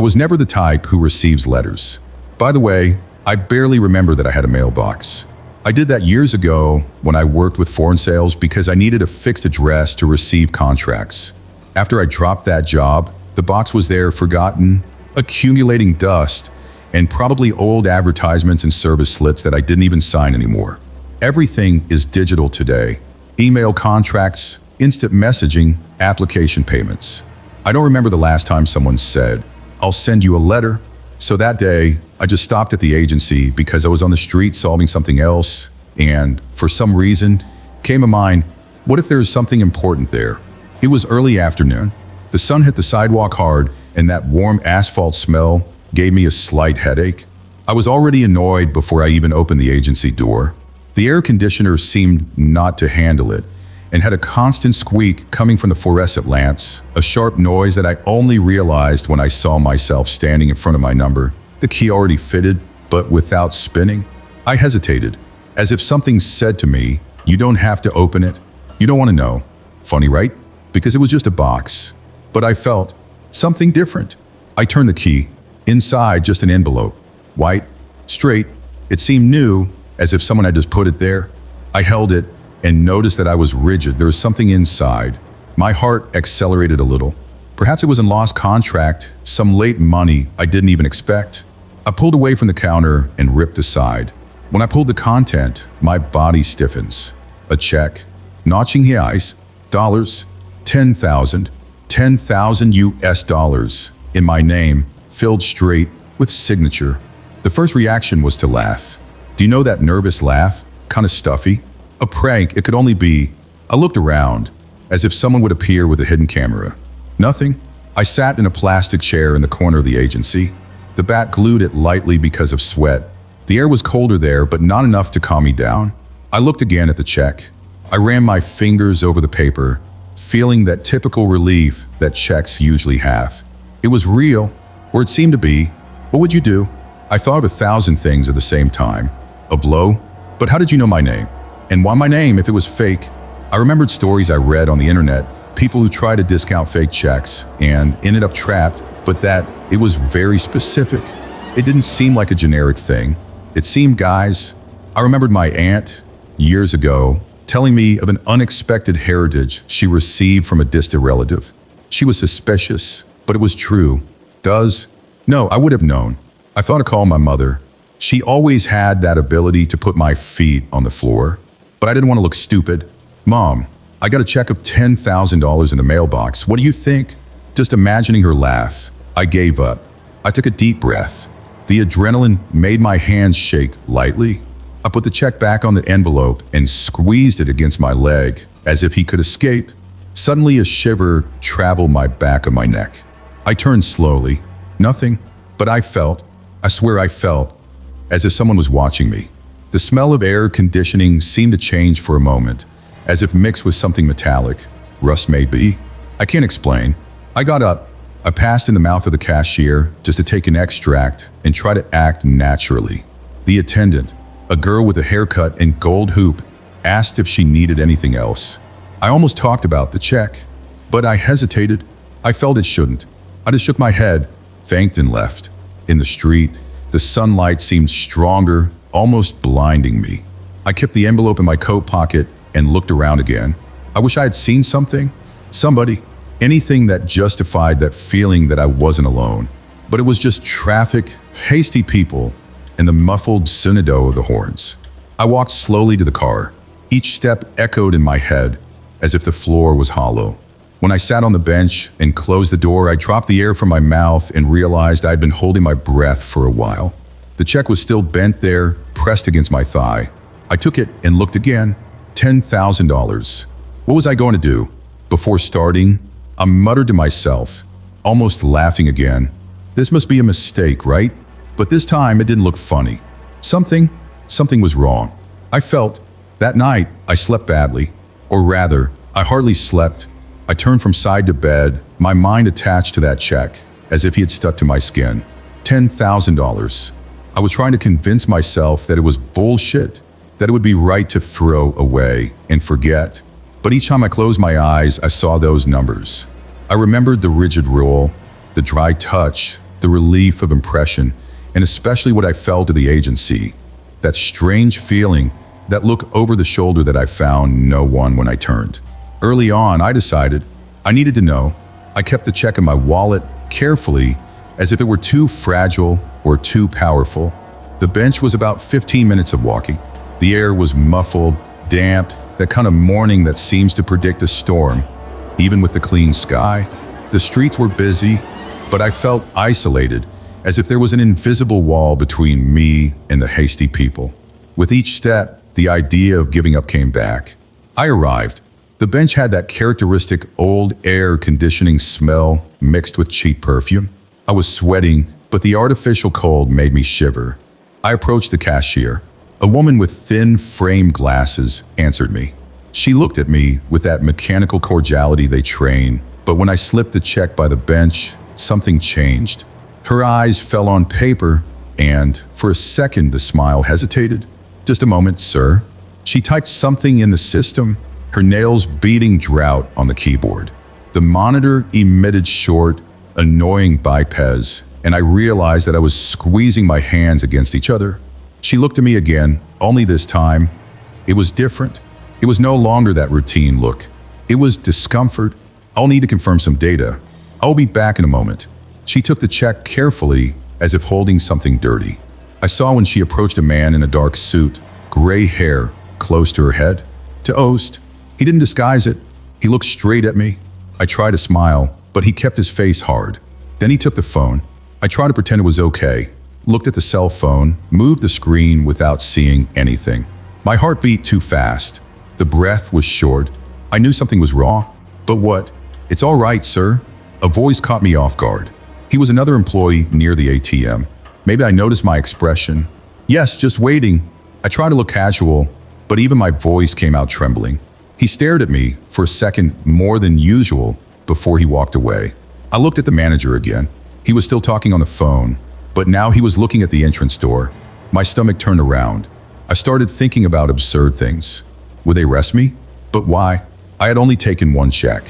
was never the type who receives letters. By the way, I barely remember that I had a mailbox. I did that years ago when I worked with foreign sales because I needed a fixed address to receive contracts. After I dropped that job, the box was there forgotten, accumulating dust, and probably old advertisements and service slips that I didn't even sign anymore. Everything is digital today. Email contracts, instant messaging, application payments. I don't remember the last time someone said, "I'll send you a letter." So that day, I just stopped at the agency because I was on the street solving something else, and for some reason, came to mind, what if there's something important there? It was early afternoon. The sun hit the sidewalk hard, and that warm asphalt smell gave me a slight headache. I was already annoyed before I even opened the agency door. The air conditioner seemed not to handle it, and had a constant squeak coming from the fluorescent lamps, a sharp noise that I only realized when I saw myself standing in front of my number, the key already fitted, but without spinning. I hesitated, as if something said to me, "You don't have to open it. You don't want to know." Funny, right? Because it was just a box. But I felt something different. I turned the key. Inside, just an envelope. White, straight. It seemed new, as if someone had just put it there. I held it and noticed that I was rigid. There was something inside. My heart accelerated a little. Perhaps it was a lost contract, some late money I didn't even expect. I pulled away from the counter and ripped aside. When I pulled the content, my body stiffens. A check, notching the eyes, dollars, 10,000 US dollars, in my name, filled straight with signature. The first reaction was to laugh. Do you know that nervous laugh? Kind of stuffy. A prank it could only be. I looked around, as if someone would appear with a hidden camera. Nothing. I sat in a plastic chair in the corner of the agency. The bat glued it lightly because of sweat. The air was colder there, but not enough to calm me down. I looked again at the check. I ran my fingers over the paper, feeling that typical relief that checks usually have. It was real, or it seemed to be. What would you do? I thought of 1,000 things at the same time. A blow? But how did you know my name? And why my name if it was fake? I remembered stories I read on the internet, people who tried to discount fake checks and ended up trapped, but that it was very specific. It didn't seem like a generic thing. It seemed, guys, I remembered my aunt, years ago, telling me of an unexpected heritage she received from a distant relative. She was suspicious, but it was true. No, I would have known. I thought to call my mother. She always had that ability to put my feet on the floor, but I didn't want to look stupid. "Mom, I got a check of $10,000 in the mailbox. What do you think?" Just imagining her laugh, I gave up. I took a deep breath. The adrenaline made my hands shake lightly. I put the check back on the envelope and squeezed it against my leg, as if he could escape. Suddenly, a shiver traveled my back of my neck. I turned slowly. Nothing, but I swear I felt, as if someone was watching me. The smell of air conditioning seemed to change for a moment, as if mixed with something metallic. Rust maybe? I can't explain. I got up. I passed in the mouth of the cashier just to take an extract and try to act naturally. The attendant, a girl with a haircut and gold hoop, asked if she needed anything else. I almost talked about the check, but I hesitated. I felt it shouldn't. I just shook my head, thanked and left. In the street, the sunlight seemed stronger, almost blinding me. I kept the envelope in my coat pocket and looked around again. I wish I had seen something, somebody, anything that justified that feeling that I wasn't alone. But it was just traffic, hasty people, and the muffled sonido of the horns. I walked slowly to the car. Each step echoed in my head, as if the floor was hollow. When I sat on the bench and closed the door, I dropped the air from my mouth and realized I'd been holding my breath for a while. The check was still bent there, pressed against my thigh. I took it and looked again. $10,000. What was I going to do? Before starting, I muttered to myself, almost laughing again. This must be a mistake, right? But this time it didn't look funny. Something was wrong. I felt, that night, I slept badly. Or rather, I hardly slept. I turned from side to bed, my mind attached to that check, as if he had stuck to my skin. $10,000. I was trying to convince myself that it was bullshit, that it would be right to throw away and forget. But each time I closed my eyes, I saw those numbers. I remembered the rigid roll, the dry touch, the relief of impression, and especially what I felt to the agency. That strange feeling, that look over the shoulder that I found no one when I turned. Early on, I decided I needed to know. I kept the check in my wallet carefully, as if it were too fragile or too powerful. The bench was about 15 minutes of walking. The air was muffled, damp, that kind of morning that seems to predict a storm. Even with the clean sky, the streets were busy, but I felt isolated, as if there was an invisible wall between me and the hasty people. With each step, the idea of giving up came back. I arrived. The bench had that characteristic old air conditioning smell mixed with cheap perfume. I was sweating, but the artificial cold made me shiver. I approached the cashier. A woman with thin framed glasses answered me. She looked at me with that mechanical cordiality they train, but when I slipped the check by the bench, something changed. Her eyes fell on paper, and for a second the smile hesitated. "Just a moment, sir." She typed something in the system, her nails beating drought on the keyboard. The monitor emitted short, annoying beeps, and I realized that I was squeezing my hands against each other. She looked at me again, only this time. It was different. It was no longer that routine look. It was discomfort. "I'll need to confirm some data. I'll be back in a moment." She took the check carefully, as if holding something dirty. I saw when she approached a man in a dark suit, gray hair close to her head. To Ost, he didn't disguise it. He looked straight at me. I tried to smile, but he kept his face hard. Then he took the phone. I tried to pretend it was okay, looked at the cell phone, moved the screen without seeing anything. My heart beat too fast. The breath was short. I knew something was wrong. But what? "It's all right, sir." A voice caught me off guard. He was another employee near the ATM. Maybe I noticed my expression. "Yes, just waiting." I tried to look casual, but even my voice came out trembling. He stared at me for a second more than usual before he walked away. I looked at the manager again. He was still talking on the phone, but now he was looking at the entrance door. My stomach turned around. I started thinking about absurd things. Would they arrest me? But why? I had only taken one check.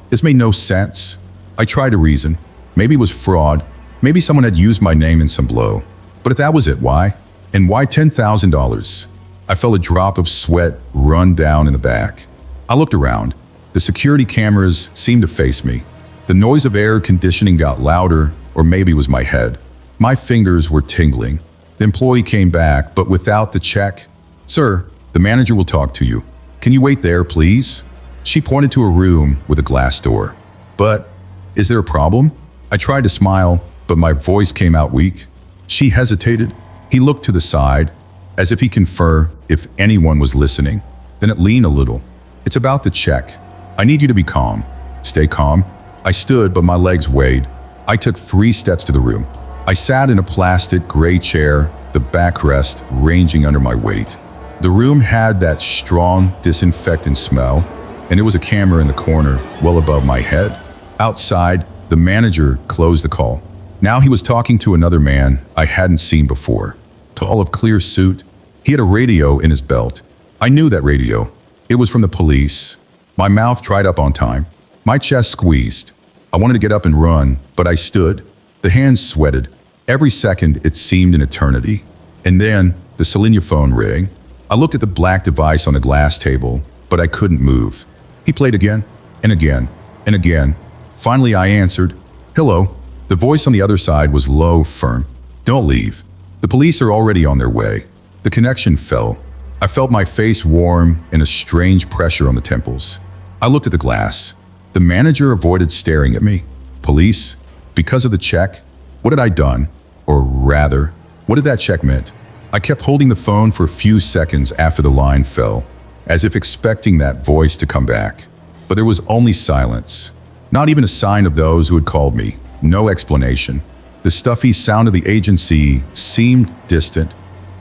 This made no sense. I tried to reason. Maybe it was fraud. Maybe someone had used my name in some blow. But if that was it, why? And why $10,000? I felt a drop of sweat run down in the back. I looked around. The security cameras seemed to face me. The noise of air conditioning got louder, or maybe it was my head. My fingers were tingling. The employee came back, but without the check. "Sir, the manager will talk to you. Can you wait there, please?" She pointed to a room with a glass door. "But, is there a problem?" I tried to smile, but my voice came out weak. She hesitated. He looked to the side, as if he conferred if anyone was listening. Then it leaned a little. "It's about the check. I need you to be calm." "Stay calm." I stood, but my legs weighed. I took 3 steps to the room. I sat in a plastic gray chair, the backrest ranging under my weight. The room had that strong disinfectant smell, and there was a camera in the corner, well above my head. Outside, the manager closed the call. Now he was talking to another man I hadn't seen before. Tall of clear suit, he had a radio in his belt. I knew that radio. It was from the police. My mouth dried up on time. My chest squeezed. I wanted to get up and run, but I stood. The hands sweated. Every second, it seemed an eternity. And then, the Selenia phone rang. I looked at the black device on the glass table, but I couldn't move. He played again, and again, and again. Finally, I answered, "Hello." The voice on the other side was low, firm. "Don't leave. The police are already on their way." The connection fell. I felt my face warm and a strange pressure on the temples. I looked at the glass. The manager avoided staring at me. Police? Because of the check? What had I done? Or rather, what did that check mean? I kept holding the phone for a few seconds after the line fell, as if expecting that voice to come back. But there was only silence. Not even a sign of those who had called me. No explanation. The stuffy sound of the agency seemed distant,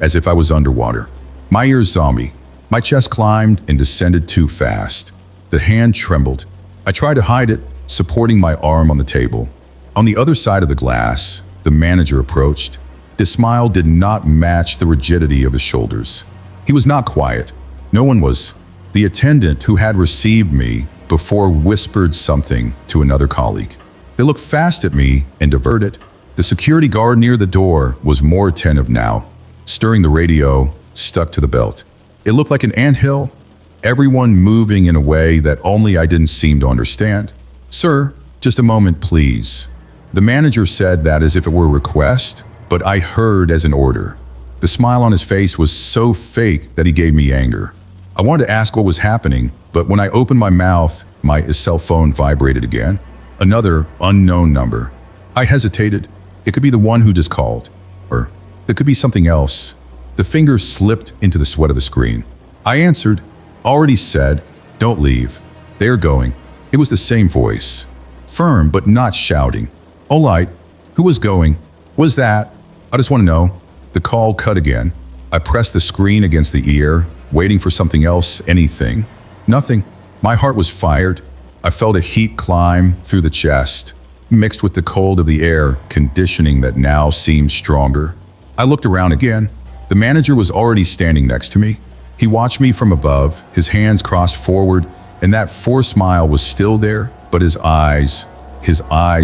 as if I was underwater. My ears saw me. My chest climbed and descended too fast. The hand trembled. I tried to hide it, supporting my arm on the table. On the other side of the glass, the manager approached. His smile did not match the rigidity of his shoulders. He was not quiet. No one was. The attendant who had received me before whispered something to another colleague. They looked fast at me and diverted. The security guard near the door was more attentive now, stirring the radio stuck to the belt. It looked like an anthill, everyone moving in a way that only I didn't seem to understand. "Sir, just a moment, please." The manager said that as if it were a request, but I heard as an order. The smile on his face was so fake that he gave me anger. I wanted to ask what was happening, but when I opened my mouth, my cell phone vibrated again. Another unknown number. I hesitated. It could be the one who just called, or it could be something else. The fingers slipped into the sweat of the screen. I answered, already said, "Don't leave. They're going." It was the same voice. Firm, but not shouting. "All right. Who was going? Was that? I just want to know." The call cut again. I pressed the screen against the ear, waiting for something else, anything. Nothing. My heart was fired. I felt a heat climb through the chest, mixed with the cold of the air conditioning that now seemed stronger. I looked around again. The manager was already standing next to me. He watched me from above, his hands crossed forward, and that forced smile was still there, but his eyes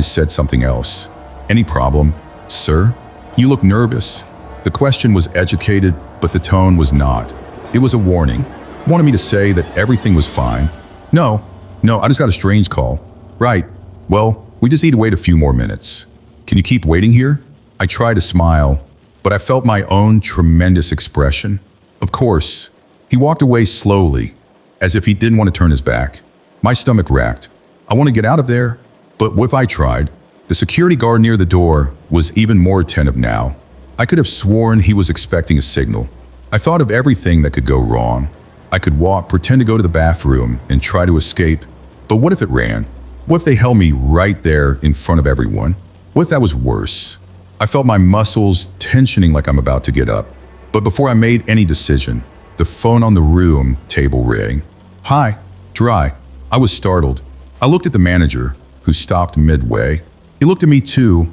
said something else. "Any problem, sir? You look nervous." The question was educated, but the tone was not. It was a warning. Wanted me to say that everything was fine. No, I just got a strange call." "Right. Well, we just need to wait a few more minutes. Can you keep waiting here?" I tried to smile, but I felt my own tremendous expression. Of course. He walked away slowly, as if he didn't want to turn his back. My stomach racked. I want to get out of there, but what if I tried? The security guard near the door was even more attentive now. I could have sworn he was expecting a signal. I thought of everything that could go wrong. I could walk, pretend to go to the bathroom, and try to escape. But what if it ran? What if they held me right there in front of everyone? What if that was worse? I felt my muscles tensioning like I'm about to get up. But before I made any decision, the phone on the room table rang. "Hi, Dry." I was startled. I looked at the manager, who stopped midway. He looked at me too,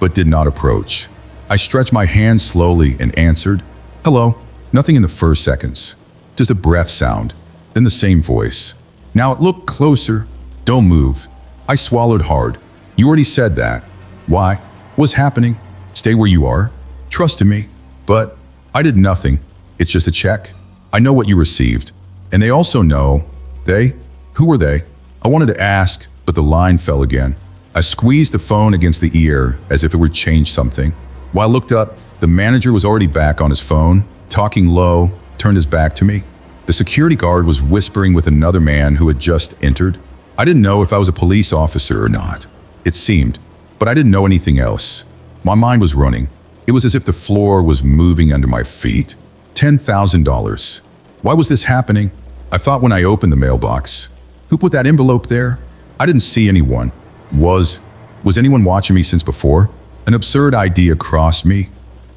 but did not approach. I stretched my hand slowly and answered, "Hello." Nothing in the first seconds. Just a breath sound. Then the same voice. Now it looked closer. "Don't move." I swallowed hard. "You already said that." "Why? What's happening?" "Stay where you are. Trust in me." "But I did nothing. It's just a check. I know what you received. And they also know." "They? Who were they?" I wanted to ask, but the line fell again. I squeezed the phone against the ear as if it would change something. While I looked up, the manager was already back on his phone, talking low, turned his back to me. The security guard was whispering with another man who had just entered. I didn't know if I was a police officer or not. It seemed, but I didn't know anything else. My mind was running. It was as if the floor was moving under my feet. $10,000. Why was this happening? I thought when I opened the mailbox. Who put that envelope there? I didn't see anyone. Was anyone watching me since before? An absurd idea crossed me.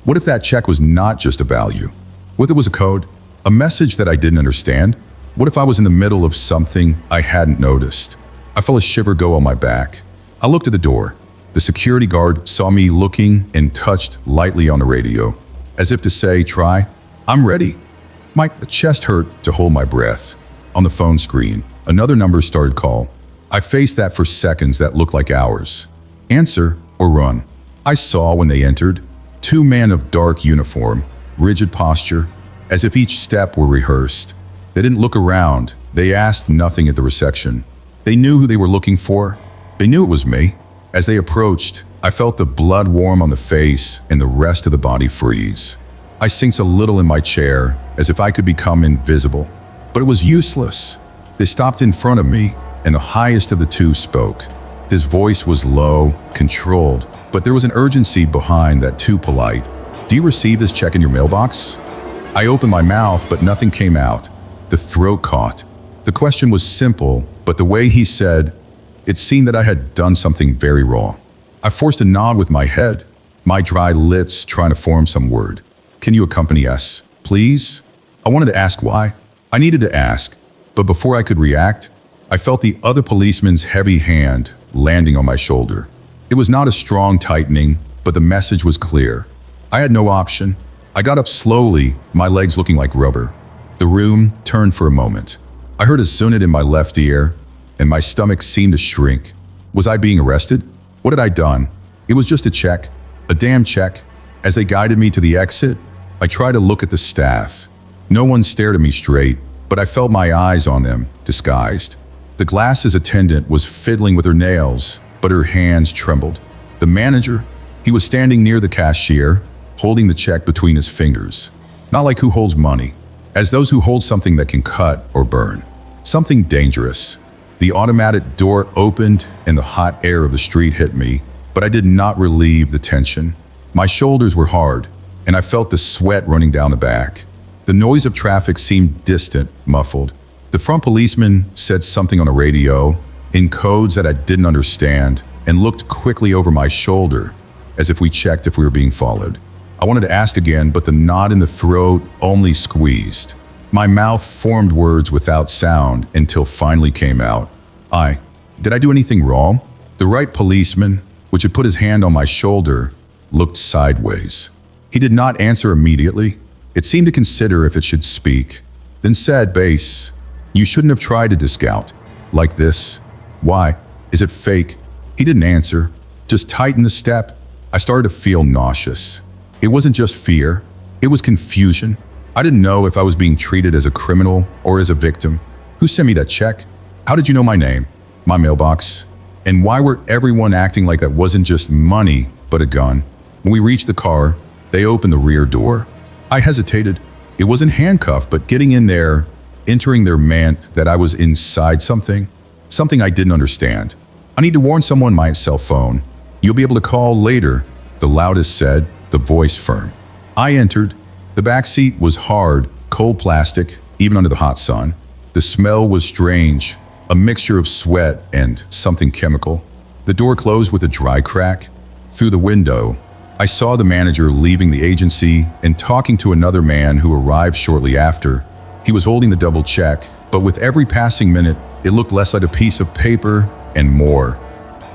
What if that check was not just a value? What if it was a code? A message that I didn't understand? What if I was in the middle of something I hadn't noticed? I felt a shiver go on my back. I looked at the door. The security guard saw me looking and touched lightly on the radio, as if to say, "Try. I'm ready." My chest hurt to hold my breath. On the phone screen, another number started call. I faced that for seconds that looked like hours. Answer or run. I saw when they entered. Two men of dark uniform, rigid posture, as if each step were rehearsed. They didn't look around. They asked nothing at the reception. They knew who they were looking for. They knew it was me. As they approached, I felt the blood warm on the face and the rest of the body freeze. I sank a little in my chair, as if I could become invisible. But it was useless. They stopped in front of me, and the highest of the two spoke. His voice was low, controlled, but there was an urgency behind that too polite. "Do you receive this check in your mailbox?" I opened my mouth, but nothing came out. The throat caught. The question was simple, but the way he said, it seemed that I had done something very wrong. I forced a nod with my head, my dry lips trying to form some word. "Can you accompany us, please?" I wanted to ask why. I needed to ask, but before I could react, I felt the other policeman's heavy hand landing on my shoulder. It was not a strong tightening, but the message was clear. I had no option. I got up slowly, my legs looking like rubber. The room turned for a moment. I heard a zunit in my left ear, and my stomach seemed to shrink. Was I being arrested? What had I done? It was just a check. A damn check. As they guided me to the exit, I tried to look at the staff. No one stared at me straight, but I felt my eyes on them, disguised. The glasses attendant was fiddling with her nails, but her hands trembled. The manager, he was standing near the cashier, holding the check between his fingers. Not like who holds money, as those who hold something that can cut or burn. Something dangerous. The automatic door opened and the hot air of the street hit me, but I did not relieve the tension. My shoulders were hard, and I felt the sweat running down the back. The noise of traffic seemed distant, muffled. The front policeman said something on a radio, in codes that I didn't understand, and looked quickly over my shoulder, as if we checked if we were being followed. I wanted to ask again, but the knot in the throat only squeezed. My mouth formed words without sound until finally came out. Did I do anything wrong? The right policeman, which had put his hand on my shoulder, looked sideways. He did not answer immediately. It seemed to consider if it should speak, then said, "Base, you shouldn't have tried to discount. Like this. Why? Is it fake?" He didn't answer, just tightened the step. I started to feel nauseous. It wasn't just fear, it was confusion. I didn't know if I was being treated as a criminal or as a victim. Who sent me that check? How did you know my name? My mailbox? And why were everyone acting like that wasn't just money, but a gun? When we reached the car, they opened the rear door. I hesitated. It wasn't handcuffed, but getting in there, entering there meant that I was inside something I didn't understand. "I need to warn someone my cell phone. You'll be able to call later," the loudest said, the voice firm. I entered. The back seat was hard, cold plastic, even under the hot sun. The smell was strange, a mixture of sweat and something chemical. The door closed with a dry crack. Through the window, I saw the manager leaving the agency and talking to another man who arrived shortly after. He was holding the double check, but with every passing minute, it looked less like a piece of paper and more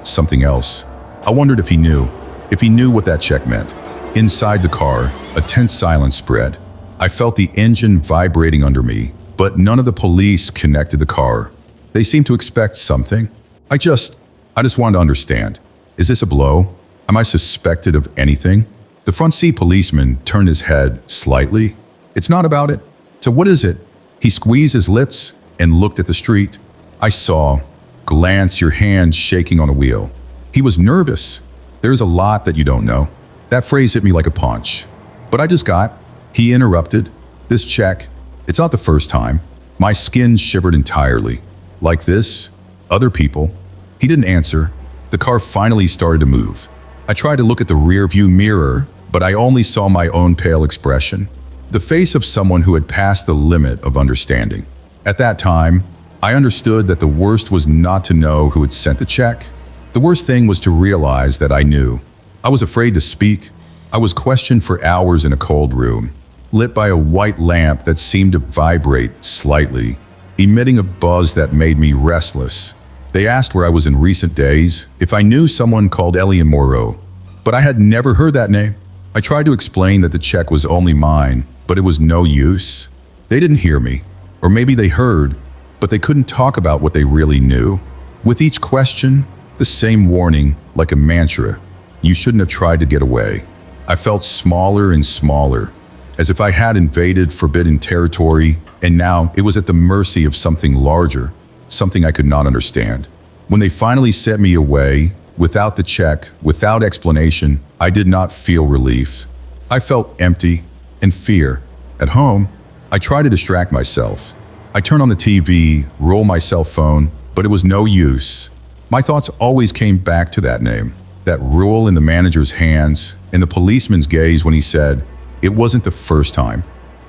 something else. I wondered if he knew what that check meant. Inside the car, a tense silence spread. I felt the engine vibrating under me, but none of the police connected the car. They seemed to expect something. I just wanted to understand. Is this a blow? Am I suspected of anything? The front seat policeman turned his head slightly. "It's not about it." "So what is it?" He squeezed his lips and looked at the street. I saw, "Glance your hand shaking on a wheel." He was nervous. "There's a lot that you don't know." That phrase hit me like a punch. "But I just got," he interrupted, "this check. It's not the first time." My skin shivered entirely. "Like this? Other people?" He didn't answer. The car finally started to move. I tried to look at the rearview mirror, but I only saw my own pale expression. The face of someone who had passed the limit of understanding. At that time, I understood that the worst was not to know who had sent the check. The worst thing was to realize that I knew. I was afraid to speak. I was questioned for hours in a cold room, lit by a white lamp that seemed to vibrate slightly, emitting a buzz that made me restless. They asked where I was in recent days, if I knew someone called Elian Moreau, but I had never heard that name. I tried to explain that the check was only mine, but it was no use. They didn't hear me, or maybe they heard, but they couldn't talk about what they really knew. With each question, the same warning, like a mantra. You shouldn't have tried to get away. I felt smaller and smaller, as if I had invaded forbidden territory, and now it was at the mercy of something larger, something I could not understand. When they finally sent me away, without the check, without explanation, I did not feel relief. I felt empty and fear. At home, I tried to distract myself. I turned on the TV, rolled my cell phone, but it was no use. My thoughts always came back to that name. That rule in the manager's hands, and the policeman's gaze when he said, it wasn't the first time.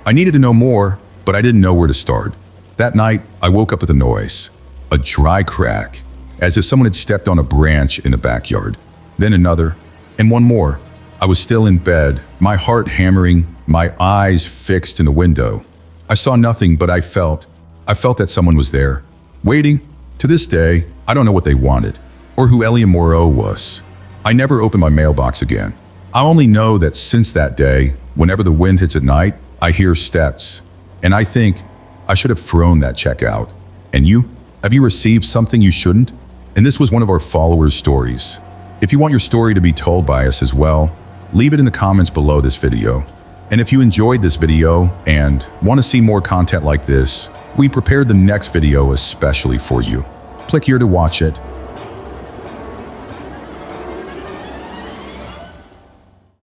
I needed to know more, but I didn't know where to start. That night, I woke up with a noise. A dry crack, as if someone had stepped on a branch in the backyard. Then another, and one more. I was still in bed, my heart hammering, my eyes fixed in the window. I saw nothing, but I felt that someone was there, waiting. To this day, I don't know what they wanted, or who Elian Moreau was. I never opened my mailbox again. I only know that since that day, whenever the wind hits at night, I hear steps. And I think I should have thrown that check out. And you? Have you received something you shouldn't? And this was one of our followers' stories. If you want your story to be told by us as well, Leave it in the comments below this video. And if you enjoyed this video and want to see more content like this, we prepared the next video especially for you. Click here to watch it.